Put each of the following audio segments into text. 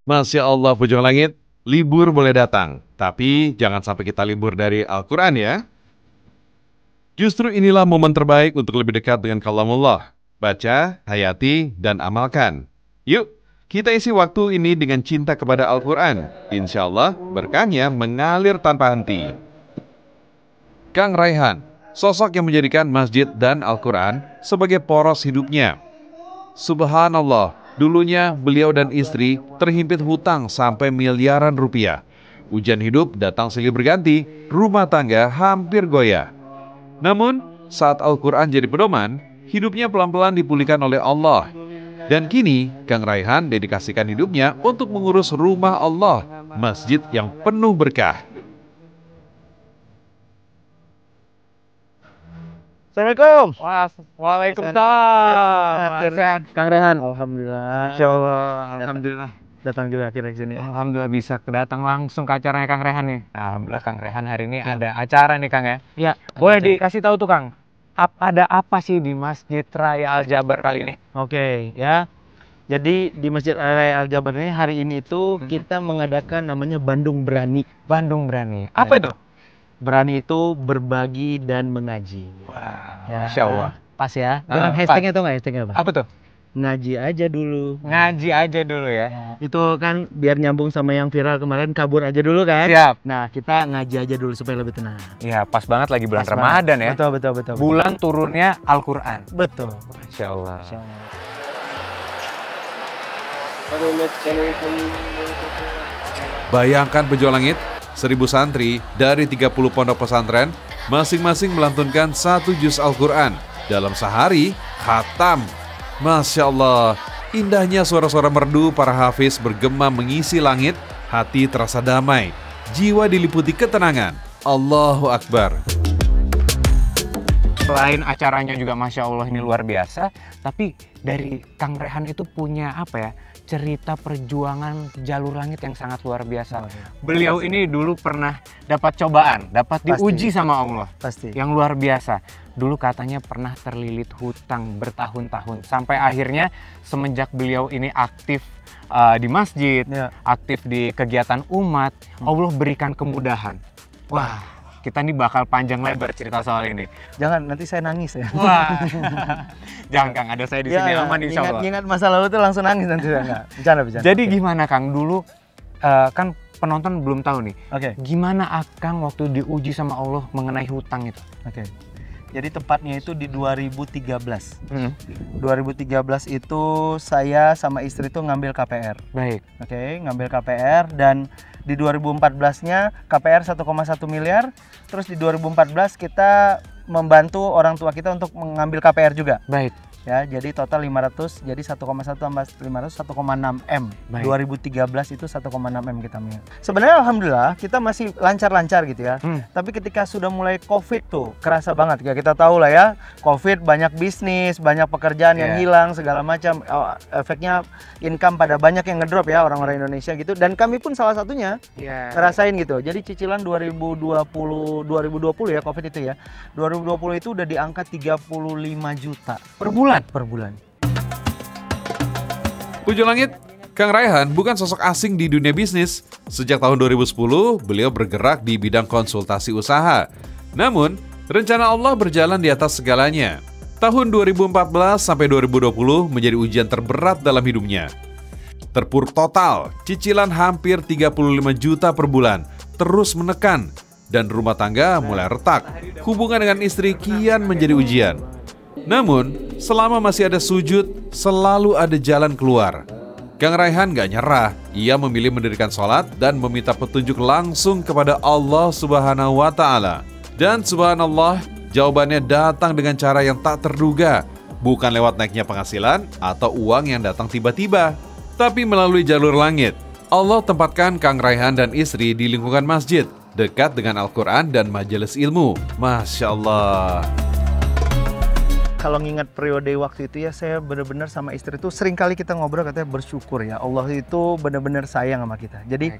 Masya Allah, Bujang Langit, libur boleh datang, tapi jangan sampai kita libur dari Al-Quran ya. Justru inilah momen terbaik untuk lebih dekat dengan kalamullah. Baca, hayati, dan amalkan. Yuk, kita isi waktu ini dengan cinta kepada Al-Quran. Insya Allah, berkahnya mengalir tanpa henti. Kang Raihan, sosok yang menjadikan masjid dan Al-Quran sebagai poros hidupnya. Subhanallah, dulunya beliau dan istri terhimpit hutang sampai miliaran rupiah. Ujian hidup datang silih berganti, rumah tangga hampir goyah. Namun, saat Al-Quran jadi pedoman, hidupnya pelan-pelan dipulihkan oleh Allah. Dan kini, Kang Raihan dedikasikan hidupnya untuk mengurus rumah Allah, masjid yang penuh berkah. Assalamualaikum. Waalaikumsalam. Sehat, Kang Rehan. Alhamdulillah. Insya Allah, alhamdulillah. Datang juga akhirnya ke sini. Alhamdulillah bisa kedatang langsung ke acaranya Kang Rehan nih. Alhamdulillah Kang Rehan hari ini ada acara nih Kang ya. Iya. Boleh dikasih tahu tuh Kang, ada apa sih di Masjid Raya Al Jabar kali ini? Oke, ya. Jadi di Masjid Raya Al Jabar ini hari ini itu kita mengadakan namanya Bandung Berani. Bandung Berani. Apa itu? Berani itu berbagi dan mengaji. Wah, Ya, Masya Allah. Pas ya. Dengan hashtagnya tuh nggak hashtagnya apa? Apa tuh? Ngaji aja dulu. Ngaji aja dulu ya. Itu kan biar nyambung sama yang viral kemarin, kabur aja dulu kan. Siap. Nah, kita ngaji aja dulu supaya lebih tenang. Iya, pas banget lagi bulan Pas Ramadan banget. ya. Betul. Bulan turunnya Al-Quran. Betul. Masya Allah. Bayangkan Pejuang Langit, 1000 santri dari 30 pondok pesantren, masing-masing melantunkan 1 juz Al-Quran. Dalam sehari, khatam. Masya Allah, indahnya suara-suara merdu para hafiz bergema mengisi langit, hati terasa damai, jiwa diliputi ketenangan. Allahu Akbar. Selain acaranya juga Masya Allah ini luar biasa, tapi dari Kang Rehan itu punya apa ya, cerita perjuangan jalur langit yang sangat luar biasa. Beliau ini dulu pernah dapat cobaan, dapat diuji sama Allah. Pasti. Yang luar biasa. Dulu katanya pernah terlilit hutang bertahun-tahun. Sampai akhirnya semenjak beliau ini aktif di masjid, aktif di kegiatan umat, Allah berikan kemudahan. Wah, kita ini bakal panjang lebar cerita soal ini. Jangan, nanti saya nangis ya. Wah, jangan Kang, ada saya di sini aman insya Allah. Ingat masa lalu tuh langsung nangis nanti. Enggak, bercanda. Jadi gimana Kang, dulu kan penonton belum tahu nih. Oke. Gimana Kang waktu diuji sama Allah mengenai hutang itu? Oke. Jadi tepatnya itu di 2013. 2013 itu saya sama istri tuh ngambil KPR. Baik. Oke, ngambil KPR dan di 2014-nya KPR 1,1 miliar. Terus di 2014 kita membantu orang tua kita untuk mengambil KPR juga. Baik. Ya, jadi total 500, jadi 1,1 tambah 500 1,6 M. Baik. 2013 itu 1,6 M kita milih. Sebenarnya alhamdulillah kita masih lancar-lancar gitu ya. Tapi ketika sudah mulai Covid tuh kerasa banget ya, kita tahu lah ya. Covid banyak bisnis, banyak pekerjaan yang hilang segala macam. Efeknya income pada banyak yang ngedrop ya orang-orang Indonesia gitu, dan kami pun salah satunya ngerasain gitu. Jadi cicilan 2020 ya Covid itu ya. 2020 itu udah di angka 35 juta Per bulan? per bulan. Pejuang Langit, Kang Raihan bukan sosok asing di dunia bisnis. Sejak tahun 2010, beliau bergerak di bidang konsultasi usaha. Namun, rencana Allah berjalan di atas segalanya. Tahun 2014 sampai 2020 menjadi ujian terberat dalam hidupnya. Terpuruk total, cicilan hampir 35 juta per bulan, terus menekan, dan rumah tangga mulai retak. Hubungan dengan istri kian menjadi ujian. Namun, selama masih ada sujud, selalu ada jalan keluar. Kang Raihan gak nyerah. Ia memilih mendirikan sholat dan meminta petunjuk langsung kepada Allah Subhanahu wa Ta'ala. Dan subhanallah, jawabannya datang dengan cara yang tak terduga. Bukan lewat naiknya penghasilan atau uang yang datang tiba-tiba, tapi melalui jalur langit. Allah tempatkan Kang Raihan dan istri di lingkungan masjid, dekat dengan Al-Quran dan majelis ilmu. Masya Allah. Kalau ngingat periode waktu itu ya, saya benar-benar sama istri itu sering kali kita ngobrol katanya bersyukur ya, Allah itu benar-benar sayang sama kita. Jadi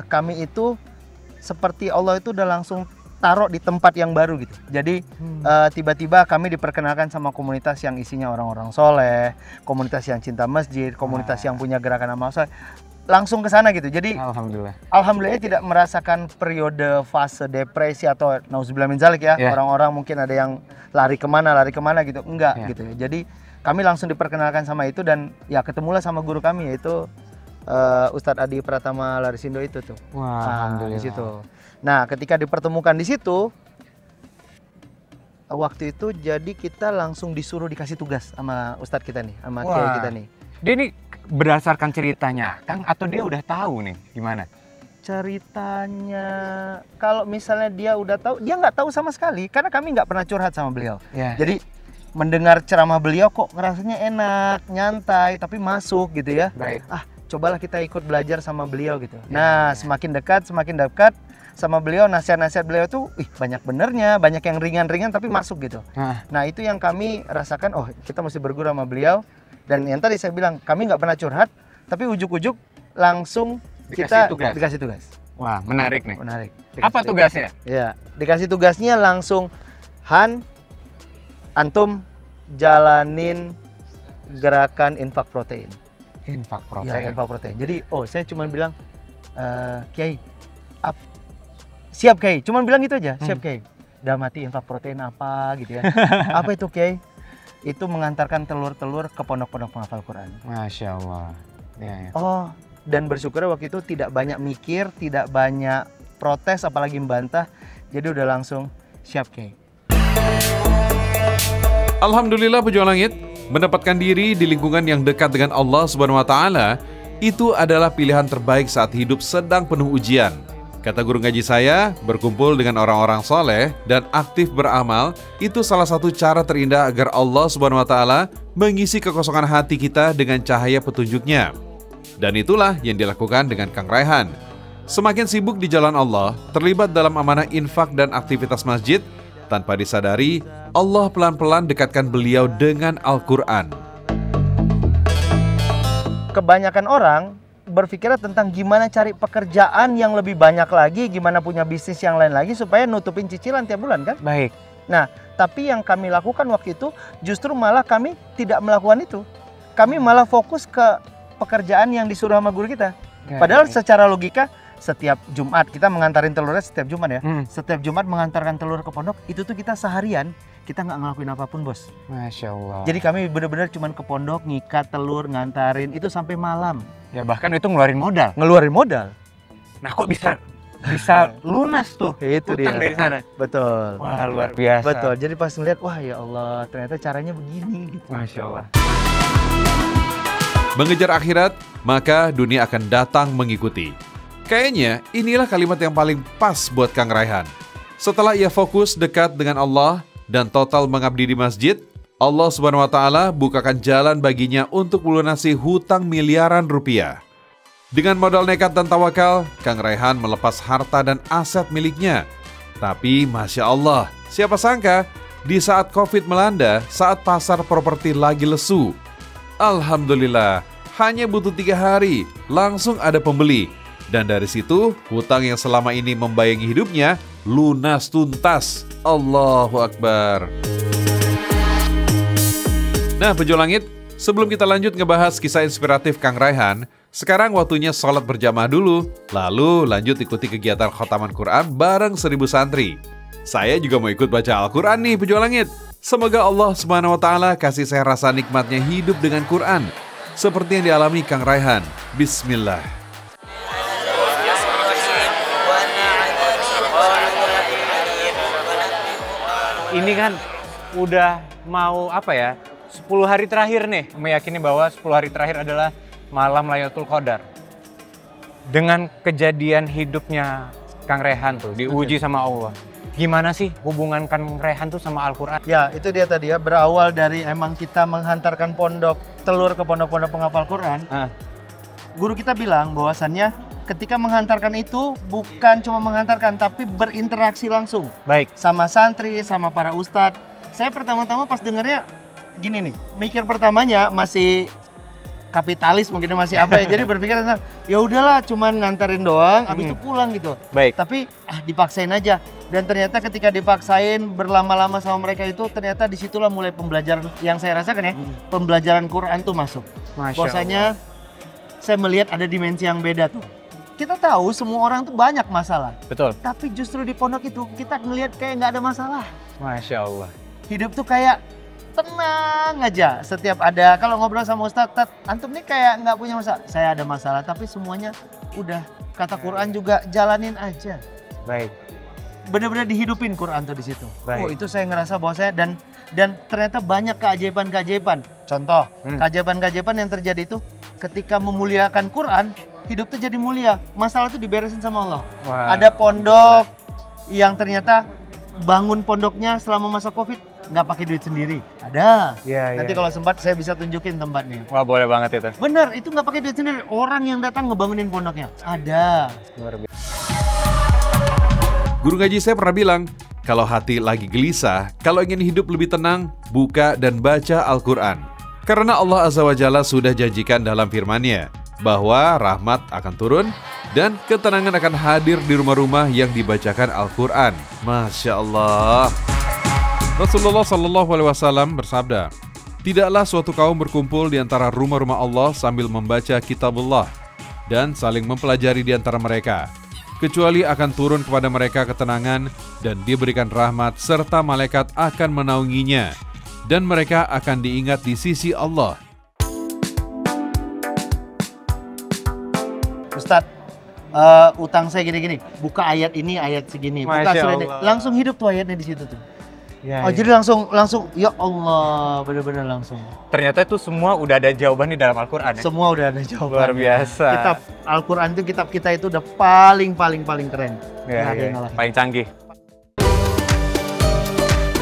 kami itu seperti Allah itu udah langsung taruh di tempat yang baru gitu. Jadi tiba-tiba kami diperkenalkan sama komunitas yang isinya orang-orang soleh, komunitas yang cinta masjid, komunitas yang punya gerakan amal soleh. langsung ke sana gitu. Jadi Alhamdulillah tidak merasakan periode fase depresi atau nauzubillah min zalik ya. Orang-orang mungkin ada yang lari kemana gitu. Enggak gitu ya. Jadi kami langsung diperkenalkan sama itu dan ya ketemulah sama guru kami yaitu Ustadz Adi Pratama Larisindo itu tuh. Wah, alhamdulillah. Di situ. Nah, ketika dipertemukan di situ, waktu itu jadi kita langsung disuruh dikasih tugas sama Ustadz kita nih, sama kiai kita nih. Dia ini berdasarkan ceritanya, Kang, atau dia udah tahu nih gimana? Ceritanya, kalau misalnya dia udah tahu, dia nggak tahu sama sekali, karena kami nggak pernah curhat sama beliau. Jadi mendengar ceramah beliau kok ngerasanya enak, nyantai, tapi masuk gitu ya. Cobalah kita ikut belajar sama beliau gitu. Nah, semakin dekat sama beliau, nasihat-nasihat beliau tuh banyak benernya, banyak yang ringan-ringan tapi masuk gitu. Nah, itu yang kami rasakan, oh kita mesti berguru sama beliau. Dan yang tadi saya bilang, kami nggak pernah curhat, tapi ujuk-ujuk langsung kita dikasih tugas. Wah, menarik nih. Menarik. Apa tugasnya? Ya, dikasih tugasnya langsung, Han, antum jalanin gerakan infak protein. Infak protein. Ya, infak protein. Jadi, saya cuma bilang, Kiai, siap Kiai. Cuman bilang gitu aja, siap Kiai. Udah mati infak protein apa gitu ya. Apa itu Kiai? Itu mengantarkan telur-telur ke pondok-pondok penghafal Quran. Masya Allah. Ya. Dan bersyukur waktu itu tidak banyak mikir, tidak banyak protes, apalagi membantah. Jadi udah langsung siap Kiai. Alhamdulillah pejuang langit, mendapatkan diri di lingkungan yang dekat dengan Allah Subhanahu wa taala itu adalah pilihan terbaik saat hidup sedang penuh ujian. Kata guru ngaji saya, berkumpul dengan orang-orang soleh dan aktif beramal itu salah satu cara terindah agar Allah Subhanahu wa taala mengisi kekosongan hati kita dengan cahaya petunjuknya. Dan itulah yang dilakukan dengan Kang Raihan. Semakin sibuk di jalan Allah, terlibat dalam amanah infak dan aktivitas masjid, tanpa disadari Allah pelan-pelan dekatkan beliau dengan Al-Quran. Kebanyakan orang berpikir tentang gimana cari pekerjaan yang lebih banyak lagi, gimana punya bisnis yang lain lagi supaya nutupin cicilan tiap bulan kan? Baik. Nah, tapi yang kami lakukan waktu itu justru malah kami tidak melakukan itu. Kami malah fokus ke pekerjaan yang disuruh sama guru kita. Padahal secara logika setiap Jumat kita mengantarin telurnya setiap Jumat ya. Setiap Jumat mengantarkan telur ke pondok itu tuh kita seharian kita nggak ngelakuin apapun bos. Masya Allah. Jadi kami benar-benar cuman ke pondok ngikat telur ngantarin itu sampai malam. Ya bahkan itu ngeluarin modal. Nah kok bisa lunas tuh itu dia dari sana. Betul. Wah luar biasa. Betul. Jadi pas ngeliat wah ya Allah ternyata caranya begini. Gitu. Masya Allah. Mengejar akhirat, maka dunia akan datang mengikuti. Kayaknya inilah kalimat yang paling pas buat Kang Raihan. Setelah ia fokus dekat dengan Allah dan total mengabdi di masjid, Allah Subhanahu wa taala bukakan jalan baginya untuk melunasi hutang miliaran rupiah. Dengan modal nekat dan tawakal, Kang Raihan melepas harta dan aset miliknya. Tapi Masya Allah, siapa sangka di saat Covid melanda, saat pasar properti lagi lesu, alhamdulillah, hanya butuh 3 hari, langsung ada pembeli. Dan dari situ, hutang yang selama ini membayangi hidupnya, lunas tuntas. Allahu Akbar. Nah, pejuang langit, sebelum kita lanjut ngebahas kisah inspiratif Kang Raihan, sekarang waktunya sholat berjamaah dulu, lalu lanjut ikuti kegiatan khotaman Quran bareng 1000 santri. Saya juga mau ikut baca Al-Quran nih, pejuang langit. Semoga Allah Subhanahu wa taala kasih saya rasa nikmatnya hidup dengan Quran, seperti yang dialami Kang Raihan. Bismillah. Ini kan udah mau 10 hari terakhir nih, meyakini bahwa 10 hari terakhir adalah malam Lailatul Qadar. Dengan kejadian hidupnya Kang Raihan tuh, diuji sama Allah. Gimana sih hubungan Kang Raihan tuh sama Al-Quran? Ya, itu dia tadi ya, berawal dari emang kita menghantarkan telur ke pondok-pondok penghafal Quran. Guru kita bilang bahwasannya ketika menghantarkan itu bukan cuma menghantarkan, tapi berinteraksi langsung. Baik. Sama santri, sama para ustadz. Saya pertama-tama pas dengarnya gini nih, mikir pertamanya masih kapitalis mungkin masih apa ya. Jadi berpikir ya udahlah cuman nganterin doang, habis itu pulang gitu. Baik. Tapi dipaksain aja. Dan ternyata ketika dipaksain berlama-lama sama mereka itu ternyata disitulah mulai pembelajaran yang saya rasakan ya. Pembelajaran Quran tuh masuk. Bahwasanya saya melihat ada dimensi yang beda tuh. Kita tahu semua orang tuh banyak masalah. Betul. Tapi justru di pondok itu kita ngelihat kayak nggak ada masalah. Masya Allah. Hidup tuh kayak tenang aja. Setiap ada, kalau ngobrol sama Ustadz, "Tat, antum nih kayak nggak punya masalah." Saya ada masalah, tapi semuanya udah kata Quran juga jalanin aja. Baik. Benar-benar dihidupin Quran tuh di situ. Baik. Oh, itu saya ngerasa bahwa saya dan ternyata banyak keajaiban-keajaiban. Contoh, keajaiban-keajaiban yang terjadi itu ketika memuliakan Quran, hidup tuh jadi mulia. Masalah tuh diberesin sama Allah. Wah. Ada pondok yang ternyata bangun pondoknya selama masa Covid nggak pakai duit sendiri. Ada. Iya, Nanti iya. kalau sempat saya bisa tunjukin tempatnya. Wah, boleh banget itu. Bener, itu nggak pakai duit sendiri. Orang yang datang ngebangunin pondoknya. Ada. Luar biasa. Guru ngaji saya pernah bilang, kalau hati lagi gelisah, kalau ingin hidup lebih tenang, buka dan baca Al-Quran. Karena Allah Azza wa Jalla sudah janjikan dalam firman-Nya bahwa rahmat akan turun dan ketenangan akan hadir di rumah-rumah yang dibacakan Al-Quran. Masya Allah. Rasulullah Shallallahu Alaihi Wasallam bersabda, tidaklah suatu kaum berkumpul di antara rumah-rumah Allah sambil membaca kitabullah dan saling mempelajari di antara mereka, kecuali akan turun kepada mereka ketenangan dan diberikan rahmat serta malaikat akan menaunginya dan mereka akan diingat di sisi Allah. Ustadz, utang saya gini-gini. Buka ayat ini, ayat segini. Buka Masya surat ini. Allah. Langsung hidup tuh ayatnya di situ tuh. Ya, Oh, jadi langsung ya Allah, benar-benar langsung. ternyata itu semua udah ada jawaban di dalam Al-Quran ya? Semua udah ada jawaban. Luar biasa. Kitab Al-Quran itu kitab kita itu udah paling keren. Nggak Ya, ada ya. yang ngalahin. Paling canggih.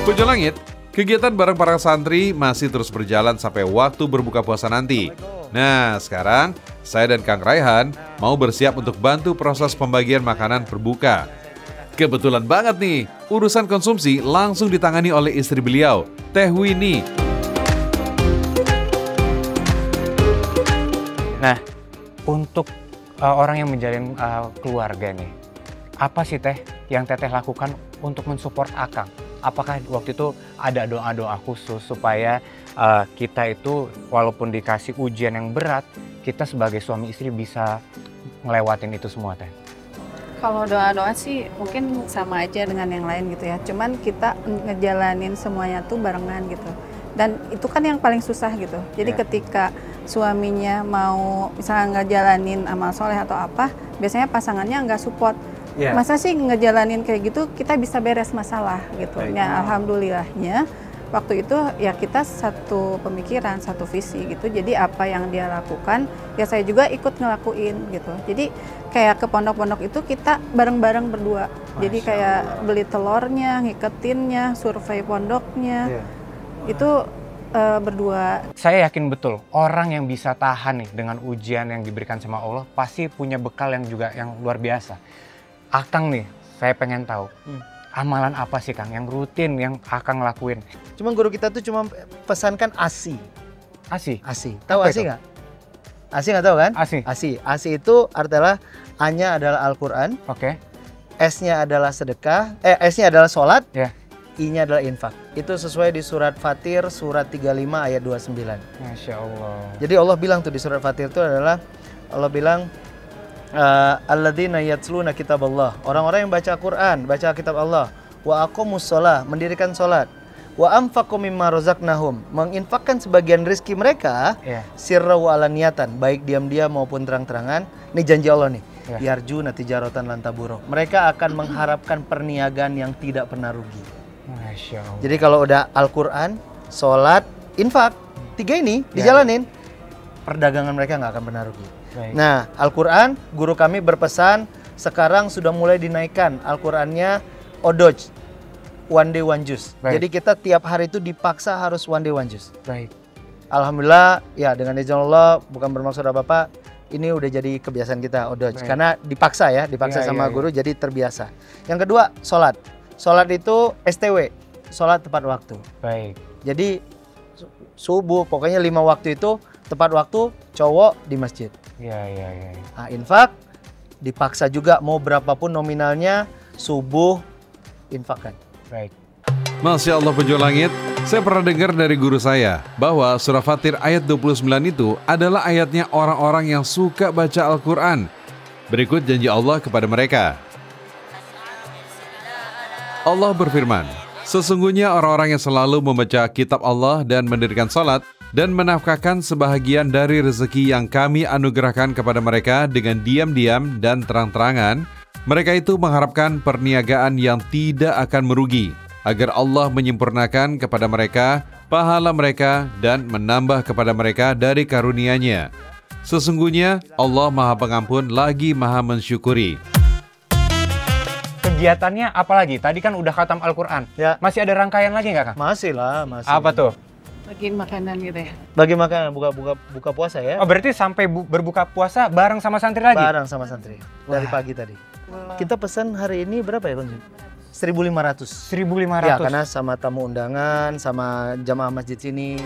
Puja Langit, kegiatan bareng para santri masih terus berjalan sampai waktu berbuka puasa nanti. Nah, sekarang saya dan Kang Raihan mau bersiap untuk bantu proses pembagian makanan berbuka. Kebetulan banget nih, urusan konsumsi langsung ditangani oleh istri beliau, Teh Winnie. Nah, untuk orang yang menjalin keluarga nih, apa sih Teh yang Teteh lakukan untuk mensupport Akang? Apakah waktu itu ada doa-doa khusus supaya kita itu walaupun dikasih ujian yang berat, kita sebagai suami istri bisa ngelewatin itu semua Teh? Kalau doa-doa sih mungkin sama aja dengan yang lain gitu ya. Cuman kita ngejalanin semuanya tuh barengan gitu. Dan itu kan yang paling susah gitu. Jadi ketika suaminya mau misalnya ngejalanin amal soleh atau apa, biasanya pasangannya nggak support. Masa sih ngejalanin kayak gitu kita bisa beres masalah gitu. Ya alhamdulillahnya waktu itu ya kita satu pemikiran, satu visi gitu. Jadi apa yang dia lakukan ya saya juga ikut ngelakuin gitu. Jadi kayak ke pondok-pondok itu kita bareng-bareng berdua. Jadi kayak beli telurnya, ngiketinnya, survei pondoknya. Itu berdua. Saya yakin betul orang yang bisa tahan nih dengan ujian yang diberikan sama Allah pasti punya bekal yang juga yang luar biasa. Akang nih, saya pengen tahu amalan apa sih Kang yang rutin yang Akang lakuin? Cuma guru kita tuh cuma pesankan ASI. ASI? ASI. Tahu Apa ASI itu? nggak? ASI nggak tahu kan? ASI. ASI. ASI itu adalah A-nya adalah Al-Quran, Oke. S-nya adalah sedekah, S-nya adalah sholat, Ya. I-nya adalah infak. Itu sesuai di surat Fatir, surat 35 ayat 29. Masya Allah. Jadi Allah bilang tuh di surat Fatir itu adalah, Allah bilang, alladzina yatluna kitaballah, orang-orang yang baca Quran, baca kitab Allah, wa aqamus shalah, mendirikan sholat, wa anfaqu mimma razaqnahum, menginfakkan sebagian rezeki mereka, sirra wa alaniyatan, baik diam-diam maupun terang-terangan. Ini janji Allah nih. Yarjuna tijaratan lan taburo. Mereka akan mengharapkan perniagaan yang tidak pernah rugi. Masya Allah. Jadi kalau udah Al-Quran, sholat, infak, tiga ini dijalanin, perdagangan mereka nggak akan pernah rugi. Baik. Nah, Al-Quran, guru kami berpesan sekarang sudah mulai dinaikkan Al-Qurannya odoj, one day one juice. Baik. Jadi kita tiap hari itu dipaksa harus one day one juice. Baik. Alhamdulillah, ya dengan izin Allah, bukan bermaksud apa-apa, ini udah jadi kebiasaan kita odoj. Baik. Karena dipaksa ya, dipaksa Iya, sama iya, guru jadi terbiasa. Yang kedua, sholat. Sholat itu STW, sholat tepat waktu. Baik. Jadi subuh, pokoknya 5 waktu itu tepat waktu, cowok di masjid. Iya. Nah, infak dipaksa juga mau berapapun nominalnya, subuh infakkan. Baik. Masya Allah penjual langit, saya pernah dengar dari guru saya bahwa surah Fatir ayat 29 itu adalah ayatnya orang-orang yang suka baca Al-Quran. Berikut janji Allah kepada mereka. Allah berfirman, sesungguhnya orang-orang yang selalu membaca kitab Allah dan mendirikan salat dan menafkahkan sebahagian dari rezeki yang kami anugerahkan kepada mereka dengan diam-diam dan terang-terangan, mereka itu mengharapkan perniagaan yang tidak akan merugi, agar Allah menyempurnakan kepada mereka pahala mereka dan menambah kepada mereka dari karunia-Nya. Sesungguhnya Allah Maha Pengampun lagi Maha Mensyukuri. Kegiatannya apa lagi? Tadi kan udah khatam Al-Quran. Ya. Masih ada rangkaian lagi nggak, Kang? Masih lah, masih. Apa tuh? Bagiin makanan gitu ya. Bagi makanan, buka puasa ya. Oh, berarti sampai berbuka puasa bareng sama santri lagi? Bareng sama santri dari pagi tadi. Kita pesan hari ini berapa ya, Konsul? 1.500. 1.500. Ya, karena sama tamu undangan, sama jamaah masjid sini.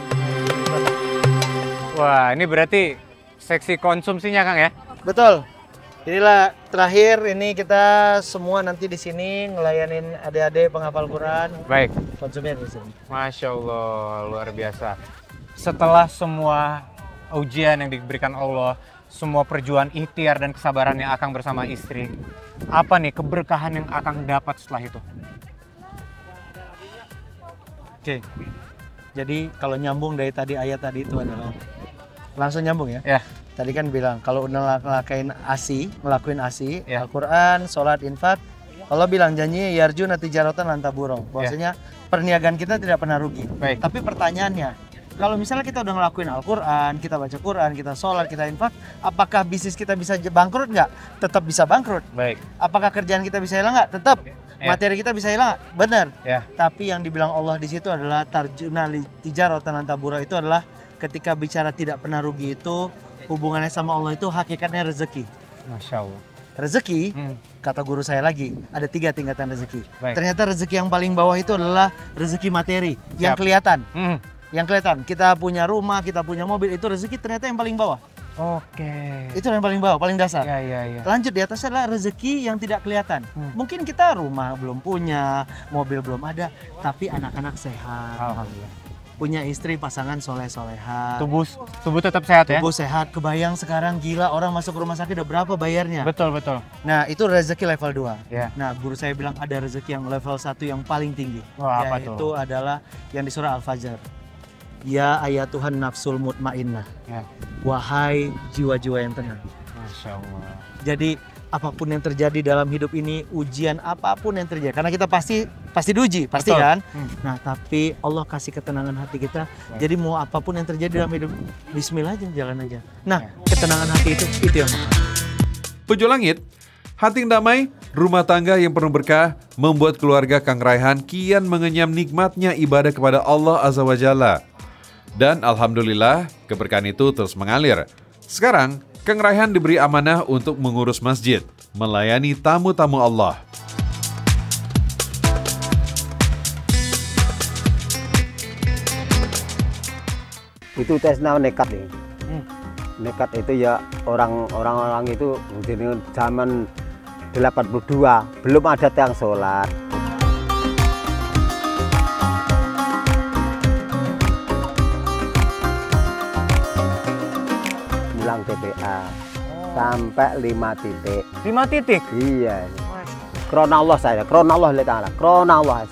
Wah, ini berarti seksi konsumsinya, Kang ya? Betul. Inilah terakhir, ini kita semua nanti di sini ngelayanin adik-adik penghafal Quran. Baik. Konsumen di sini. Masya Allah, luar biasa. Setelah semua ujian yang diberikan Allah, semua perjuangan ikhtiar dan kesabaran yang Akang bersama istri, apa nih keberkahan yang Akang dapat setelah itu? Oke. Jadi kalau nyambung dari tadi ayat tadi itu adalah langsung nyambung ya. Ya. Tadi kan bilang kalau udah ngelakuin ASI, Ya. Al-Quran, sholat, infak, Allah bilang janji yarjuna tijaratan lan taburong. Bahwasanya perniagaan kita tidak pernah rugi. Baik. Tapi pertanyaannya, kalau misalnya kita udah ngelakuin Al-Quran, kita baca Quran, kita sholat, kita infak, apakah bisnis kita bisa bangkrut nggak? Tetap bisa bangkrut. Baik. Apakah kerjaan kita bisa hilang nggak? Tetap. Ya. Materi kita bisa hilang nggak? Benar. Ya. Tapi yang dibilang Allah di situ adalah tarjuna tijaratan lan tabura, itu adalah ketika bicara tidak pernah rugi itu hubungannya sama Allah itu hakikatnya rezeki. Masya Allah. Rezeki, kata guru saya lagi, ada 3 tingkatan rezeki. Baik. Ternyata rezeki yang paling bawah itu adalah rezeki materi, yang kelihatan. Yang kelihatan, kita punya rumah, kita punya mobil, itu rezeki ternyata yang paling bawah. Oke. Itu yang paling bawah, paling dasar. Ya. Lanjut di atasnya adalah rezeki yang tidak kelihatan. Mungkin kita rumah belum punya, mobil belum ada, tapi anak-anak sehat. Alhamdulillah. Punya istri, pasangan soleh-soleha. Tubuh tetap sehat ya? Tubuh sehat, kebayang sekarang gila orang masuk ke rumah sakit udah berapa bayarnya. Betul. Nah itu rezeki level 2. Ya. Nah guru saya bilang ada rezeki yang level 1 yang paling tinggi. Wah, apa yaitu tuh? adalah yang di surah Al-Fajr. Ya ayat Tuhan nafsul mutmainnah. Ya. Wahai jiwa-jiwa yang tenang. Masya Allah. Jadi apapun yang terjadi dalam hidup ini, ujian apapun yang terjadi, karena kita pasti diuji, pasti Betul. kan? Nah tapi Allah kasih ketenangan hati kita. Jadi mau apapun yang terjadi dalam hidup, Bismillah aja, jalan aja. Nah ketenangan hati itu yang mahal. Penjual langit, hati yang damai, rumah tangga yang penuh berkah, membuat keluarga Kang Raihan kian mengenyam nikmatnya ibadah kepada Allah Azza wa Jalla. Dan Alhamdulillah, keberkahan itu terus mengalir. Sekarang, Kang Raihan diberi amanah untuk mengurus masjid, melayani tamu-tamu Allah. Itu tesnya nekat ya. Nekat itu ya orang-orang itu dengan zaman 82 belum ada tiang sholat. Pulang TPA sampai 5 titik. 5 titik? Iya. Krona Allah saya, krona Allah Ta'ala, krona Allah.